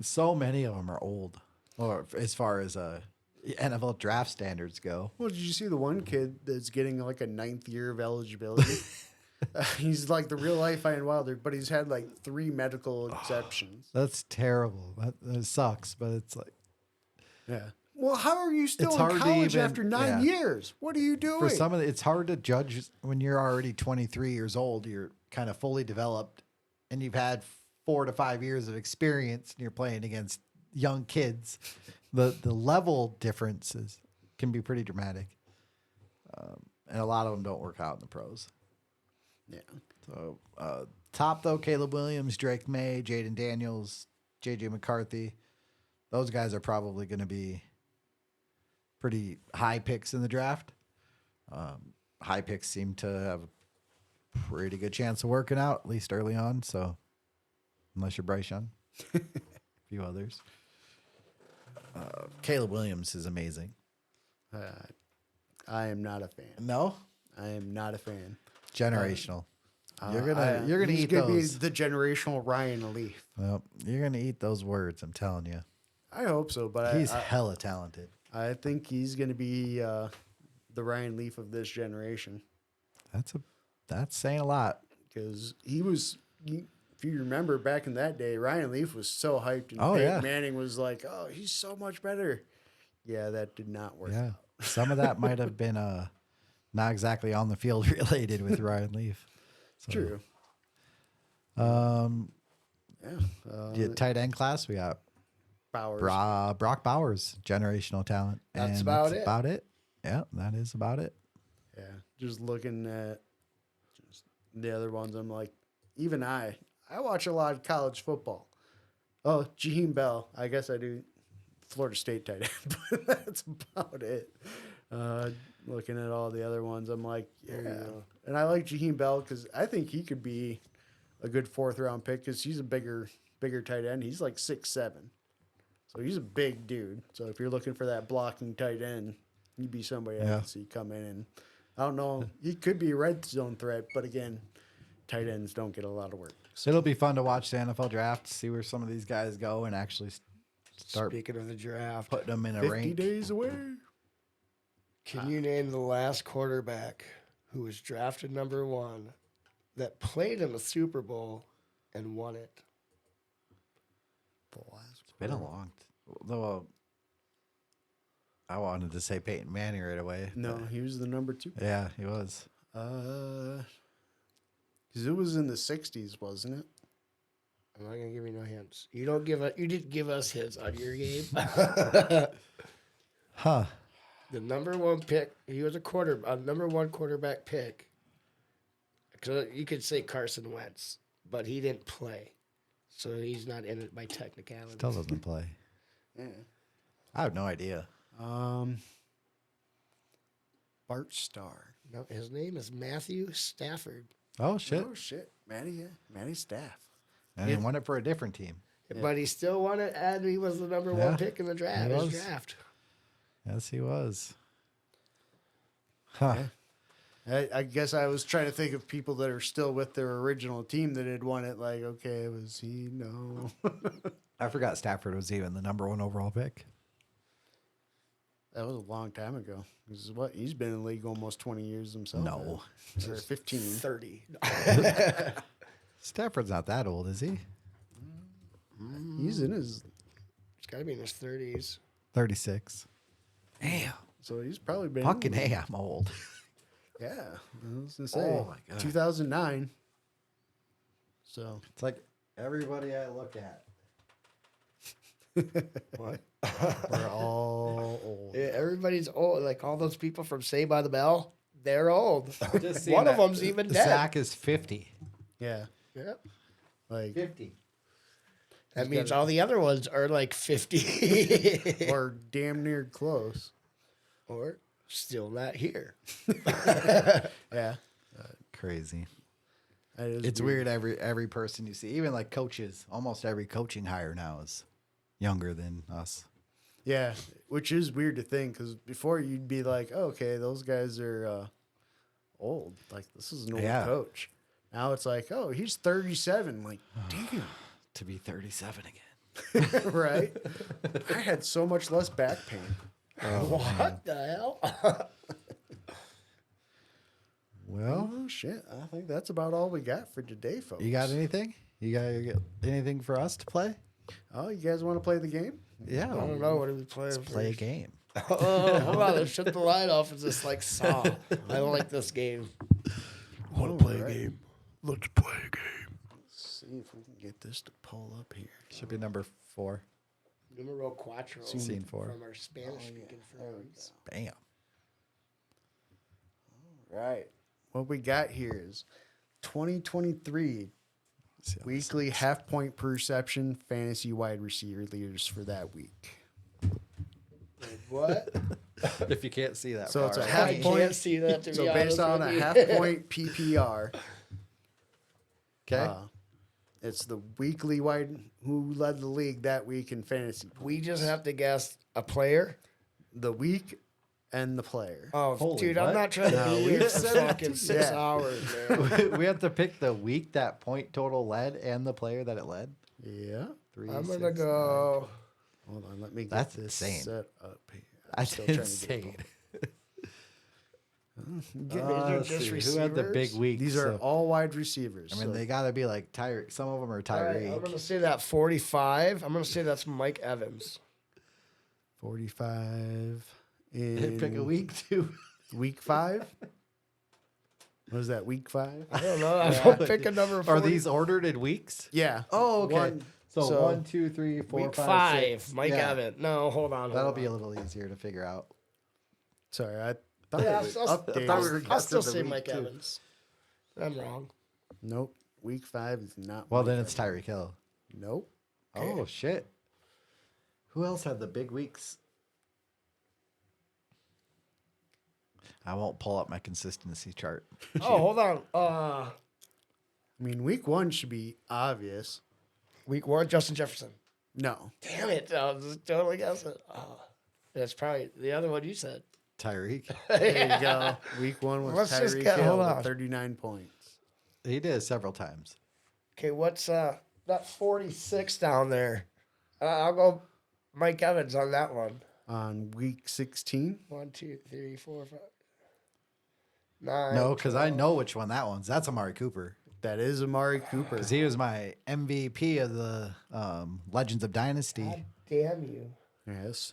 So many of them are old, or as far as NFL draft standards go. Well, did you see the one kid that's getting like a 9th year of eligibility? He's like the real life Ian Wilder, but he's had like 3 medical exceptions. That's terrible. That sucks, but it's like Yeah. Well, how are you still It's in hard to college even- after 9 yeah. years? What are you doing? for some of it's hard to judge when you're already 23 years old. You're kind of fully developed, and you've had 4 to 5 years of experience, and you're playing against young kids. The level differences can be pretty dramatic, and a lot of them don't work out in the pros. Yeah. So top though, Caleb Williams, Drake May, Jaden Daniels, JJ McCarthy. Those guys are probably going to be pretty high picks in the draft. High picks seem to have a pretty good chance of working out, at least early on. So unless you're Bryce Young, a few others. Caleb Williams is amazing. I am not a fan. No, I am not a fan. generational. You're gonna he's eat gonna those. be the generational Ryan Leaf. Well, you're gonna eat those words. I'm telling you. I hope so, but He's hella talented. I think he's gonna be the Ryan Leaf of this generation. That's saying a lot. Because if you remember back in that day, Ryan Leaf was so hyped, and Oh, Peyton yeah. Manning was like, "Oh, he's so much better." Yeah, that did not work. Yeah, some of that might have been not exactly on the field related with Ryan Leaf. So, True. Yeah, tight end class, we got Bowers. Brock Bowers, generational talent. That's and about that's it. about it. Yeah, that is about it. Yeah, just looking at just the other ones, I'm like, even I watch a lot of college football. Oh, Jaheim Bell. I guess I do Florida State tight end, but that's about it. Looking at all the other ones, I'm like, yeah. And I like Jaheim Bell because I think he could be a good 4th round pick because he's a bigger tight end. He's like 6'7". So he's a big dude. So if you're looking for that blocking tight end, he'd be somebody I Yeah. could see come in. And I don't know, he could be a red zone threat, but again, tight ends don't get a lot of work. So it'll be fun to watch the NFL draft, see where some of these guys go, and actually start Speaking of the draft, putting them in a 50 rank. days away. can you name the last quarterback who was drafted number 1 that played in the Super Bowl and won it? It's been a long. Though I wanted to say Peyton Manning right away. No, but he was the number 2. yeah, he was. Because it was in the 60s, wasn't it? I'm not gonna give you no hints. You didn't give us hints on your game. Huh. The number 1 pick. He was a number 1 quarterback pick. So you could say Carson Wentz, but he didn't play, so he's not in it by technicality. Still doesn't play. Yeah. I have no idea. Bart Starr. No, his name is Matthew Stafford, Oh shit! Oh, shit. Manny Staff. And he won it for a different team. but he still won it, and he was the number Yeah, 1 pick in the draft. he His was. draft. Yes, he was. Huh. I guess I was trying to think of people that are still with their original team that had won it. Like, okay, was he? No. I forgot Stafford was even the number 1 overall pick. That was a long time ago. This is what he's been in the league almost 20 years himself. No. Or 15. 30. Stafford's not that old, is he? He's in his. He's got to be in his 30s. 36. Damn. So he's probably been. Fucking hey, I'm old. Yeah. I was going to say. Oh, my God. 2009. So. It's like everybody I look at. What? We're all old. Yeah, everybody's old. Like all those people from Saved by the Bell, they're old. Just One of them's even dead. Zach is 50. Yeah. Yep. Like, 50. That means all the other ones are like 50. or damn near close. Or still not here. Yeah. Crazy. That is It's weird. Every person you see, even like coaches, almost every coaching hire now is younger than us. Yeah, which is weird to think because before you'd be like, oh, okay, those guys are old. Like, this is an old Yeah. coach. Now it's like, oh, he's 37. Like, damn. To be 37 again. Right? I had so much less back pain. What the hell? Well, Oh, shit. I think that's about all we got for today, folks. you got anything? You got anything for us to play? Oh, you guys want to play the game? Yeah. I don't know. What are we playing? Let's play a game. Oh, hold on. Let's shut the light off. It's just like Saw. I don't like this game. Want to play a game? Let's play a game. Let's see if we can get this to pull up here. Should be number 4. Numero cuatro. Scene 4. From our Spanish speaking friends. Bam. Right. What we got here is 2023 weekly half point per reception fantasy wide receiver leaders for that week. What? If you can't see that So it's far. a half I point. can't see that, to So be based honest on with a you. half point PPR, Okay. it's the weekly wide who led the league that week in fantasy. We just have to guess a player. The week and the player. Oh, Holy dude, what? I'm not trying to No, be we've here for said it fucking too. 6 Yeah. hours, man. We have to pick the week that point total led and the player that it led. Yeah. 3, I'm 6, gonna go. Hold on, let me get That's this insane. set up here. I'm That's still trying to get insane. These are Let's just see. Who had the big receivers? week? These are So- all wide receivers. I mean, so they got to be like Tyreek. Some of them are All right, Tyreek. I'm gonna say that 45. I'm gonna say that's Mike Evans. 45 in Pick a week too. week 5. What is that? Week 5? I don't know. I'm gonna pick a number. 40. Are these ordered in weeks? Yeah. Oh, okay. One- so, so 1, 2, 3, 4, week 5, 5? 6. Mike Yeah. Evans. No, hold on. That'll be a little easier to figure out. Sorry, I thought Yeah, it was I'll updated. I'll still guessing say the Mike week, too. Evans. I'm wrong. Nope. Week 5 is not. Well, Mike then it's Evans. Tyreek Hill. Nope. Oh, shit. Who else had the big weeks? I won't pull up my consistency chart. Oh, hold on. I mean, week 1 should be obvious. Week 1, Justin Jefferson. No. Damn it! I was totally guessing. Oh, that's probably the other one you said. Tyreek. There you go. Week 1 was Let's just Tyreek get- Hill hold with on. 39 points. He did several times. Okay, what's that 46 down there? I'll go Mike Evans on that one. On week 16, 1, 2, 3, 4, 5, 9. No, because I know which one that one's. That's Amari Cooper. that is Amari Cooper. Because he was my MVP of the Legends of Dynasty. God damn you! Yes.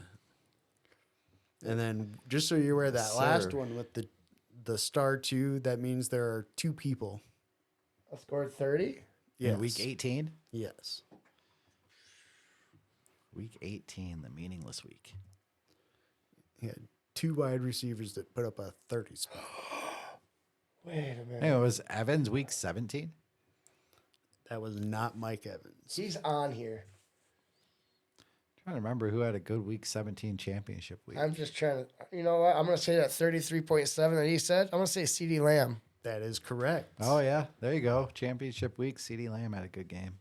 And then, just so you're aware, that Yes, last sir. one with the star 2, that means there are 2 people. I scored 30. In Yes. week 18? Yes. Week 18, the meaningless week. He had 2 wide receivers that put up a 30 spot. Wait a minute. Anyway, was Evans week 17? That was not Mike Evans. He's on here. Trying to remember who had a good week 17 championship week. I'm just trying to. You know what? I'm gonna say that 33.7 that he said. I'm gonna say CD Lamb. That is correct. Oh, yeah. There you go. Championship week. CeeDee Lamb had a good game.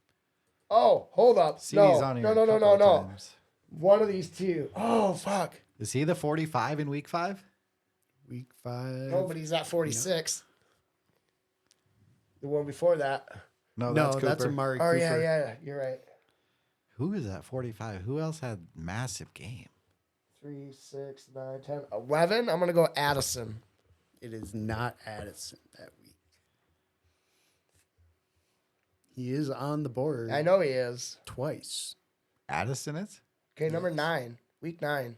Oh, hold up. CeeDee's No, on here no, a no, no, couple no, of no. times. One of these two. Oh, fuck. Is he the 45 in week 5? Week 5. No, but he's at 46. The one before that. No, no, that's that's Cooper. Amari Oh, Cooper. yeah. You're right. Who is at 45? Who else had massive game? 3, 6, 9, 10, 11. I'm going to go Addison. It is not Addison that week. He is on the board I know he is. twice. Addison is? Okay, number 9. Week 9.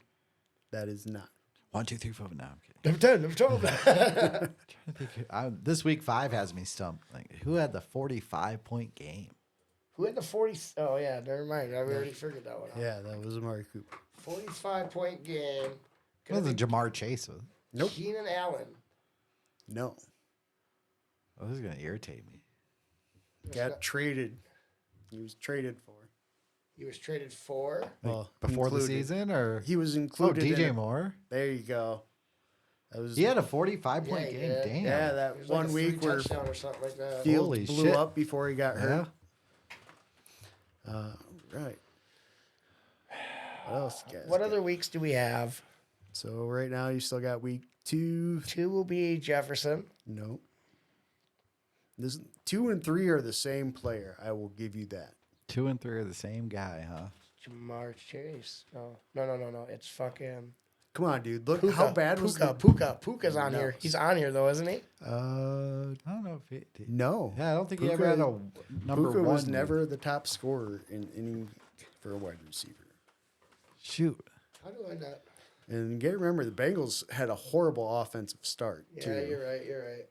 That is not. 1, 2, 3, 4. No, I'm kidding. Number 10. Number 12. Trying to think this week 5 has me stumped. Like, who had the 45-point game? Who had the 40? Oh, yeah. Never mind. I already figured that one out. Yeah, that was Amari Cooper. 45-point game. It wasn't Jamar Chase. Was it? Nope. Keenan Allen. No. Oh, this is going to irritate me. Got traded. He was traded for. He was traded for. Well, Before the included. season or? He was Oh, included. in DJ it. Moore. There you go. That was He had a 45-point Yeah, he game. did. Damn. yeah, It that was one like a week where touchdown or something like that. Fields Holy blew shit. up before he got Yeah. hurt. Right. What else, guys? What other weeks do we have? So right now you still got week 2. 2 will be Jefferson. Nope. This 2 and 3 are the same player. I will give you that. 2 and 3 are the same guy, huh? Jamar Chase. No. It's fucking Come on, dude. Look Puka. how bad was the Puka's on No. here. He's on here though, isn't he? I don't know if he. No. Yeah, I don't think he Puka- ever had a number Puka one. was never the top scorer in any for a wide receiver. Shoot. How do I not? And you got to remember the Bengals had a horrible offensive start Yeah, too. you're right. You're right.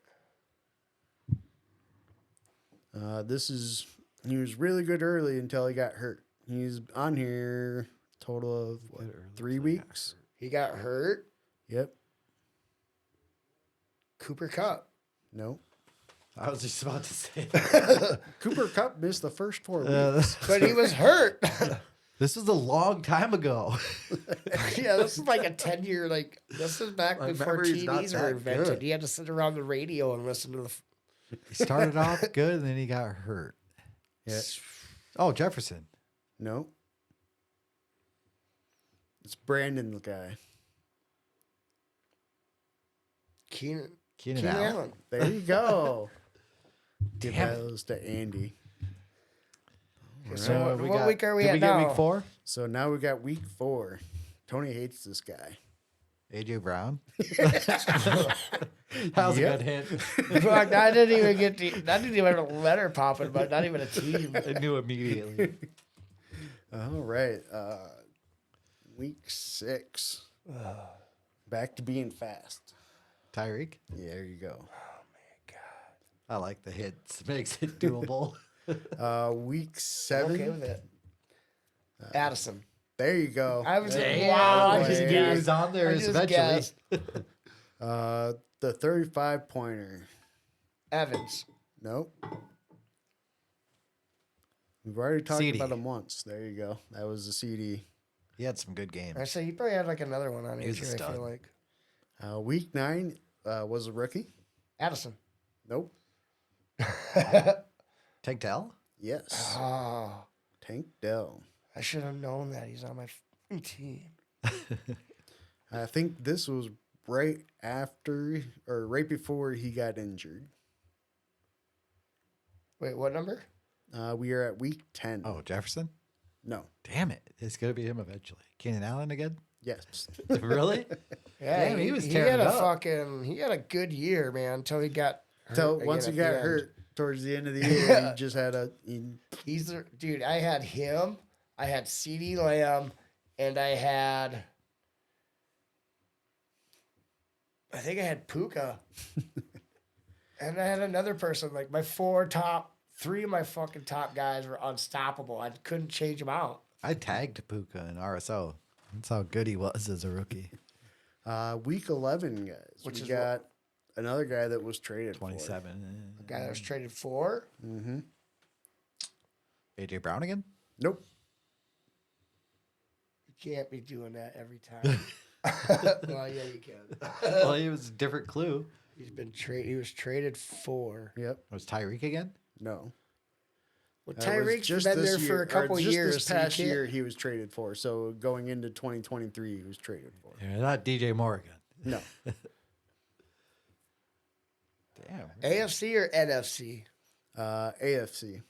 He was really good early until he got hurt. He's on here total of what, 3 weeks. He got hurt. Yep. Cooper Cup. Nope. I was just about to say. Cooper Cup missed the first 4 weeks. But he was hurt. This was a long time ago. Yeah, this is like a 10-year, this is back My before memory's not TVs were that invented. good. He had to sit around the radio and listen to the. He started off good, and then he got hurt. Yeah. Oh, Jefferson. Nope. It's Brandon, the guy. Keenan Keenan Allen. Allen. There you go. Give Damn it. those to Andy. So what got- week are we did at we get now? week 4? So now we got week 4. Tony hates this guy. AJ Brown. That was Yep. a good hint. Fuck, I didn't even have a letter popping, but not even a team. I knew immediately. All right. Week 6. Back to being fast. Tyreek. Yeah, there you go. I like the hits. Makes it doable. Week I'm 7. okay with it. Addison. There you go. I was Damn, wow. I boy. just He guessed. was on there I just eventually. guessed. The 35-pointer. Evans. Nope. We've already talked CD. about him once. There you go. That was the CD. He had some good games. I say he probably had like another one on He here was a too. I stud. feel like Week 9 was a rookie. Addison. Nope. Tank Dell? Yes. Oh, Tank Dell. I should have known that he's on my f***ing team. I think this was right after or right before he got injured. Wait, what number? We are at week 10. Oh, Jefferson? No. Damn it. It's going to be him eventually. Keenan Allen again? Yes. Really? Yeah, Damn, he was he tearing had it a up. he had a good year, man, until he got hurt. So again once he at got the end. hurt towards the end of the year, Yeah. he just had He's the dude. I had him. I had CeeDee Lamb, and I think I had Puka, and I had another person. Like my three of my fucking top guys were unstoppable. I couldn't change them out. I tagged Puka in RSO. That's how good he was as a rookie. week 11, guys. Which we is got another guy that was traded 27. The guy that was traded for. for. Mm-hmm. AJ Brown again? Nope. You can't be doing that every time. Well, yeah, you can. Well, he was a different clue. He was traded for. Yep. Was Tyreek again? No. Well, That was Tyreek's been there for a couple just years. This so you past can't- year, he was traded for. So going into 2023, he was traded for. Yeah, not DJ Morgan. No, Damn. AFC or NFC? AFC.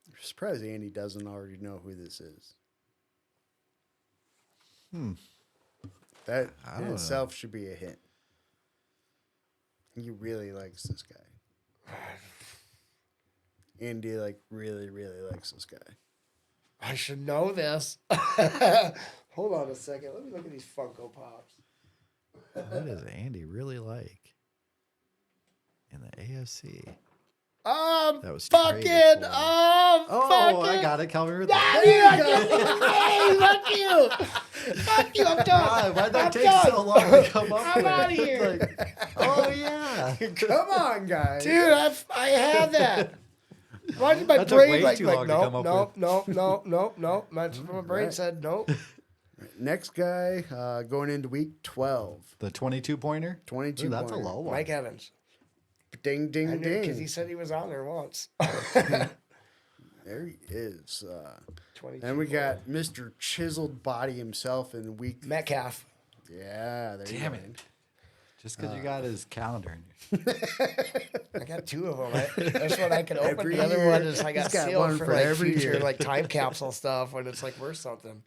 I'm surprised Andy doesn't already know who this is. That I in don't itself should be a hint. He really likes this guy. Andy really likes this guy. I should know this. Hold on a second. Let me look at these Funko Pops. What does Andy really like in the AFC? That was Fucking, traded for. fucking. I got it. Calvin Ridley. Hey, fuck you. Fuck you. I'm done. Why'd that I'm take done. so long to come up I'm with? outta here. Like, oh, yeah. Come on, guys. Dude, I had that. Why did my That took brain way like too long to nope, come up nope. My brain said nope. Next guy, going into week 12. The 22-pointer? 22 That's a pointer. low one. Mike Evans. Ding, ding, I knew ding. because he said he was on there once. There he is. 22 And we got Mr. Chiseled Body himself in week. Metcalf. Yeah, there Damn you go. it. Just because you got his calendar. I got two of them. That's what I can open. Every The other year. one is I got He's got sealed one for for like every future year. like time capsule stuff when it's like worth something.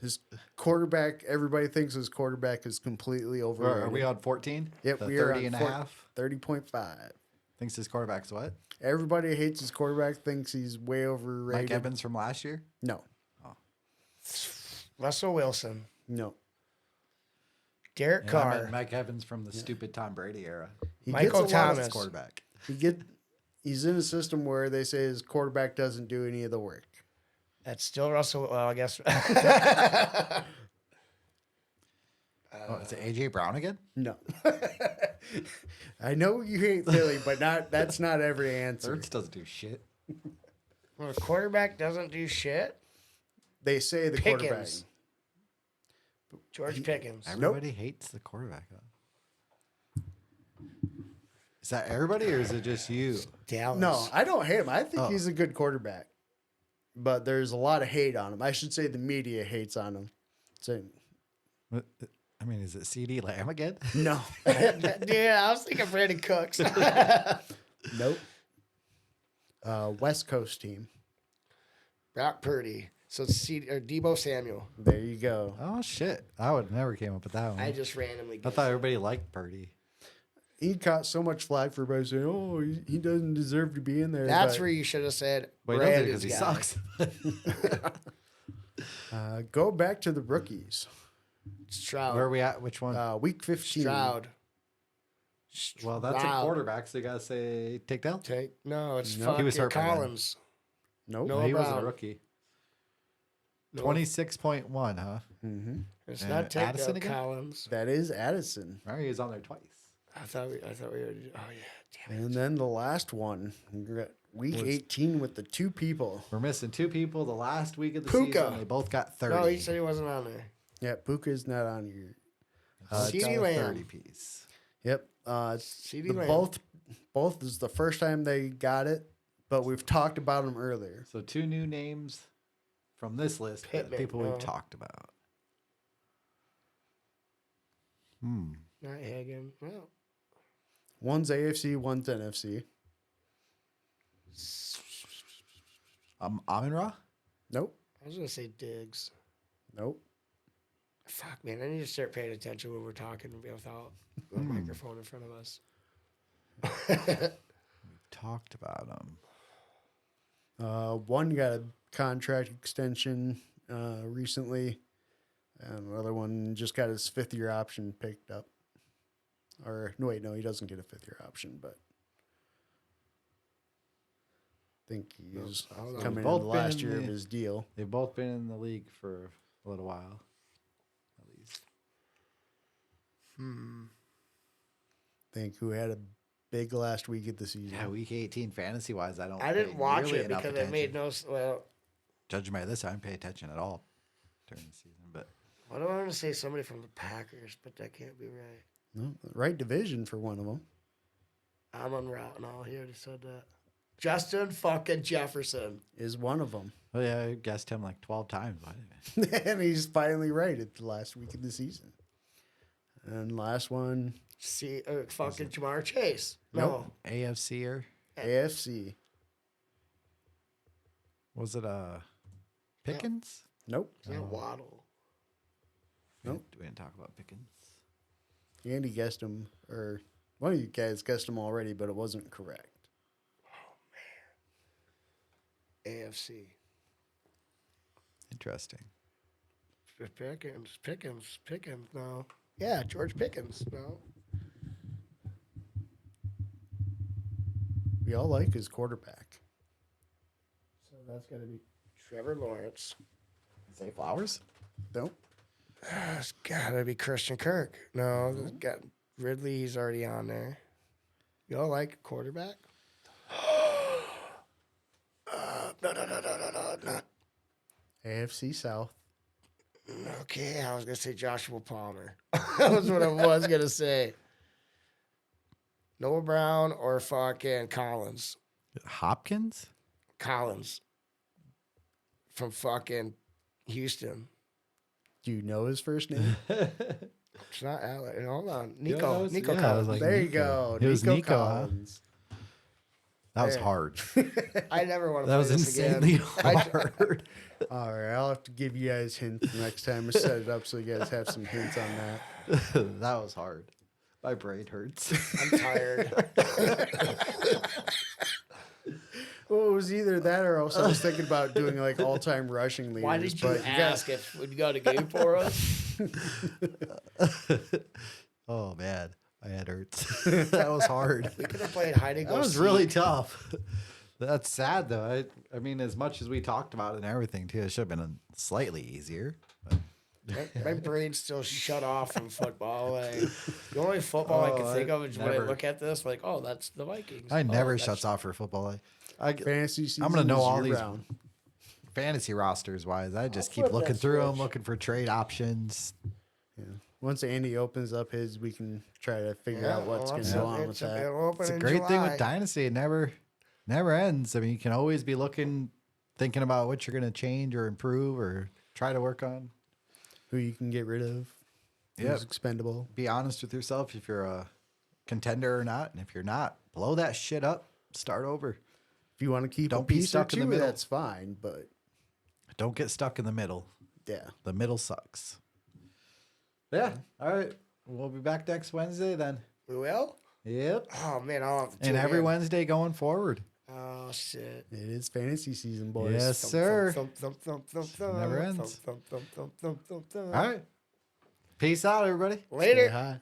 His quarterback, everybody thinks his quarterback is completely overrated. Are we on 14? Yep, The we are 30 on and a half? 30.5. Thinks his quarterback's what? Everybody hates his quarterback, thinks he's way overrated. Mike Evans from last year? No, Russell Wilson. no. Derek Yeah, I Carr. meant Mike Evans from the stupid Tom Brady era. He Michael gets a lot of- Thomas. His quarterback. He's in a system where they say his quarterback doesn't do any of the work. That's still Russell. Well, I guess. Oh, is it A.J. Brown again? No. I know you hate Philly, but that's not every answer. Ertz doesn't do shit. Well, the quarterback doesn't do shit. They say the quarterback. Pickens. George Pickens. Everybody hates the quarterback. Huh? Is that everybody or is it just you? Dallas. No, I don't hate him. I think he's a good quarterback. But there's a lot of hate on him. I should say the media hates on him. So, I mean, is it C.D. Lamb again? no. Yeah, I was thinking Brandon Cooks. Nope. West Coast team. Brock Purdy. So it's Debo Samuel. There you go. Oh, shit. I would never came up with that one. I just randomly. I guessed thought it. everybody liked Purdy. He caught so much flag for everybody saying, "Oh, he doesn't deserve to be in there." That's but, where you should have said. Well, he does it because Brandon's he guy. sucks. go back to the rookies. Stroud. Where are we at? Which one? Week 15. Stroud. Well, that's a Stroud. quarterback, so you got to say take down. No, it's No. He was fucking hurt by then. Collins. Nope. No. He wasn't a Brown. rookie. No, 26.1, huh? Mm-hmm. It's And not take Addison down again? Collins. That is Addison. Right, he was on there twice. I thought we already. Oh yeah, damn it. And then the last one, we're at week Was- 18 with the two people. We're missing two people the last week of the Puka. season. They both got 30. No, he said he wasn't on there. Yeah, Puka's not on your. It's CeeDee a Lamb. 30 piece. Yep. CeeDee Lamb. Both is the first time they got it, but we've talked about them earlier. So two new names from this list, but Pittman, people no. we've talked about. Not Hagen. Well, One's AFC, one's NFC. Amon-Ra? Nope. I was gonna say Diggs. Nope. Fuck, man, I need to start paying attention when we're talking without a microphone in front of us. Talked about him. One got a contract extension recently, and another one just got his 5th-year option picked up. Or no, wait, no, he doesn't get a 5th-year option, but I think he's coming in Both the been last in year of the- his deal. They've both been in the league for a little while, at least. I think who had a big last week of the season. Yeah, week 18 fantasy wise, I don't. I didn't pay watch nearly it enough because it made attention. no. Well, Judging by this, I didn't pay attention at all during the season. But Why do I want to say somebody from the Packers, but that can't be right. No, right division for one of them. I'm on route. No, he already said that. Justin fucking Jefferson. Is one of them. Oh yeah, I guessed him like 12 times. Why didn't I? And he's finally right at the last week of the season. And last one, See, fucking Jamar Chase. No. AFC or AFC. was it Pickens? Nope. Is that Waddle? Nope. We didn't talk about Pickens. Andy guessed him, or one of you guys guessed him already, but it wasn't correct. AFC. Interesting. Pickens, no. Yeah, George Pickens, no. We all like his quarterback. So that's got to be Trevor Lawrence. Zay Flowers? Nope. It's got to be Christian Kirk. No, got Ridley, he's already on there. You all like quarterback? No. AFC South. Okay, I was going to say Joshua Palmer. That was what I was going to say. Noah Brown or fucking Collins. Hopkins? Collins from fucking Houston. Do you know his first name? It's not Alec. Hold on. Nico. knows- Nico yeah, I Collins. was like- There you Nico. go. It was Nico, huh? Collins. That was Hey. hard. I never want to That play was this insanely again. hard. All right, I'll have to give you guys hints next time. I set it up so you guys have some hints on that. That was hard. My brain hurts. I'm tired. Well, it was either that or else I was thinking about doing like all-time rushing leaders. Why did you but ask if we got a game for us? Oh man, my head hurts. That was hard. We could have played hide and go That was seek. really tough. That's sad though. I mean, as much as we talked about it and everything too, it should have been slightly easier. But My brain's still shut off from football. Like, the only football I Oh, can think I of is when I never- look at this, like, oh, that's the Vikings. I Oh, never that's- shuts off for football. fantasy season I'm gonna know is all these year-round. fantasy rosters wise. I just keep flip looking that through them, switch. looking for trade options. Yeah. Once Andy opens up his, we can try to figure out what's going to go on with that. It'll open It's a in great thing July. with Dynasty. It never ends. I mean, you can always be thinking about what you're gonna change or improve or try to work on. Who you can get rid of. Yep. Who's expendable. Be honest with yourself if you're a contender or not, and if you're not, blow that shit up. Start over. If you want to keep Don't a be piece stuck or in the two, middle. that's fine. But Don't get stuck in the middle. yeah, The middle sucks. Yeah. All right. We'll be back next Wednesday then. We will? Yep. Oh, man, I'll have to And tune every in. Wednesday going forward. Oh, shit. it is fantasy season, boys. Yes, sir. Thump, thump, thump, thump, thump, Never thump, ends. thump, thump, thump, thump, thump, thump. All right. Peace out, everybody. Later. Stay high.